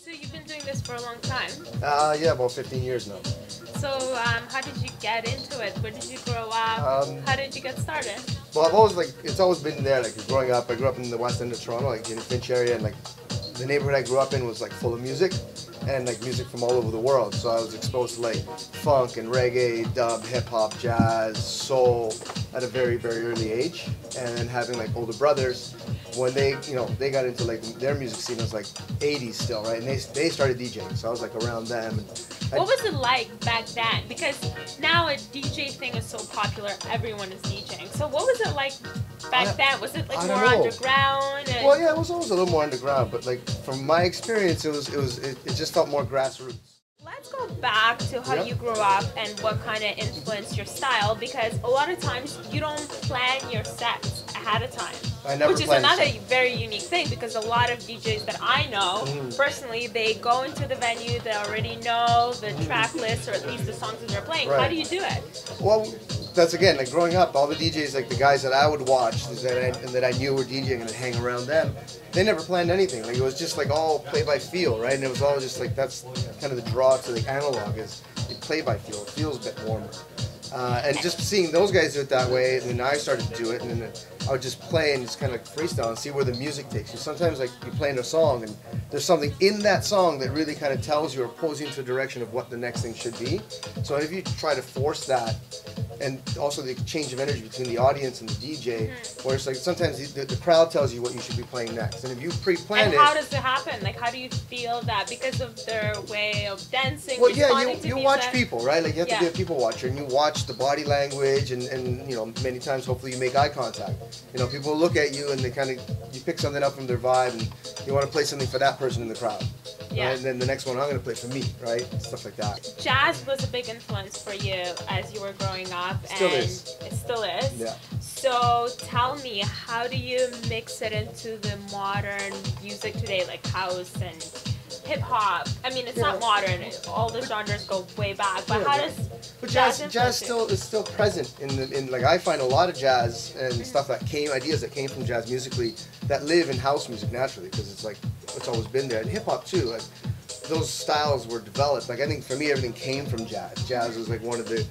So you've been doing this for a long time. Yeah, about 15 years now. So how did you get into it? Where did you grow up? How did you get started? Well, I've always it's always been there. Like growing up, I grew up in the west end of Toronto, like in the Finch area, and like the neighborhood I grew up in was like full of music, and like music from all over the world. So I was exposed to like funk and reggae, dub, hip hop, jazz, soul at a very, very early age. And then having like older brothers, when they, they got into like their music scene, it was like 80s still, right? And they started DJing, so I was like around them. And what was it like back then? Because now a DJ thing is so popular, everyone is DJing. So what was it like back then? Was it like more underground? Well, yeah, it was always a little more underground, but like from my experience, it just felt more grassroots. Let's go back to how you grew up and what kind of influenced your style, because a lot of times you don't plan your sets ahead of time. Which is another very unique thing, because a lot of DJs that I know, personally, they go into the venue, they already know the track list, or at least the songs that they're playing. How do you do it? Well, that's again, like growing up, all the DJs, like the guys that I would watch that I knew were DJing and I'd hang around them, they never planned anything. Like it was just like all play by feel, right? And it was all just like, that's kind of the draw to the analog, is you play by feel. It feels a bit warmer. And just seeing those guys do it that way, and then I started to do it, and then I would just play and just kind of like freestyle and see where the music takes you. Sometimes like you're playing a song and there's something in that song that really kind of tells you or pulls you into a direction of what the next thing should be. So if you try to force that, and also the exchange of energy between the audience and the DJ, where it's like sometimes the crowd tells you what you should be playing next, and if you pre-planned it. And how does it happen? Like, how do you feel that because of their way of dancing? Well, yeah, you watch people, right? Like you have to be a people watcher, and you watch the body language, and many times hopefully you make eye contact. People look at you and they kind of, you pick something up from their vibe, and you want to play something for that person in the crowd. Yeah. Right? And then the next one I'm going to play for me, right? Stuff like that. Jazz was a big influence for you as you were growing up. Still is. It still is? Yeah. So tell me, how do you mix it into the modern music today, like house and hip hop? I mean, it's not modern. All the genres go way back. But how does jazz is still present in like I find a lot of jazz and stuff ideas that came from jazz musically that live in house music naturally, because it's like it's always been there, and hip hop too. Like those styles were developed. Like I think for me everything came from jazz. Jazz was like one of the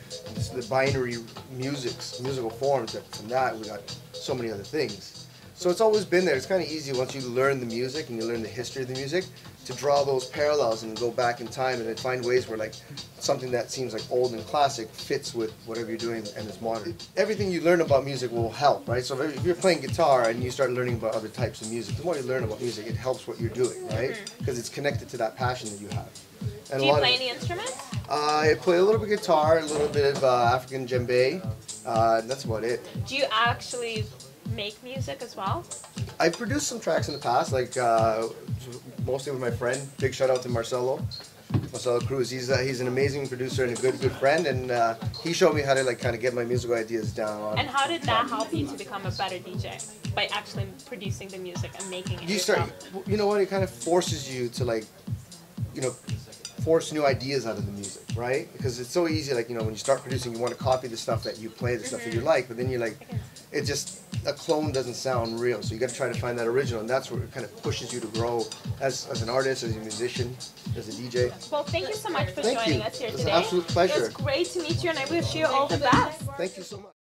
binary musical forms. That from that we got so many other things. So it's always been there. It's kind of easy once you learn the music and you learn the history of the music to draw those parallels and go back in time and then find ways where like something that seems like old and classic fits with whatever you're doing and is modern. Everything you learn about music will help, right? So if you're playing guitar and you start learning about other types of music, the more you learn about music, it helps what you're doing, right? Because it's connected to that passion that you have. And do you play any instruments? I play a little bit of guitar, a little bit of African djembe. That's about it. Do you actually make music as well? I've produced some tracks in the past, like mostly with my friend. Big shout out to Marcelo Cruz. He's an amazing producer and a good friend, and he showed me how to like kind of get my musical ideas down. And how did that help you to become a better DJ? By actually producing the music and making it yourself? You know what? It kind of forces you to like, force new ideas out of the music, right? Because it's so easy, like, when you start producing, you want to copy the stuff that you play, the stuff that you like, but then you're like, a clone doesn't sound real, so you got to try to find that original, and that's where it kind of pushes you to grow as an artist, as a musician, as a DJ. Well, thank you so much for joining us here today. It's an absolute pleasure. It was great to meet you, and I wish you all the best. Thank you so much.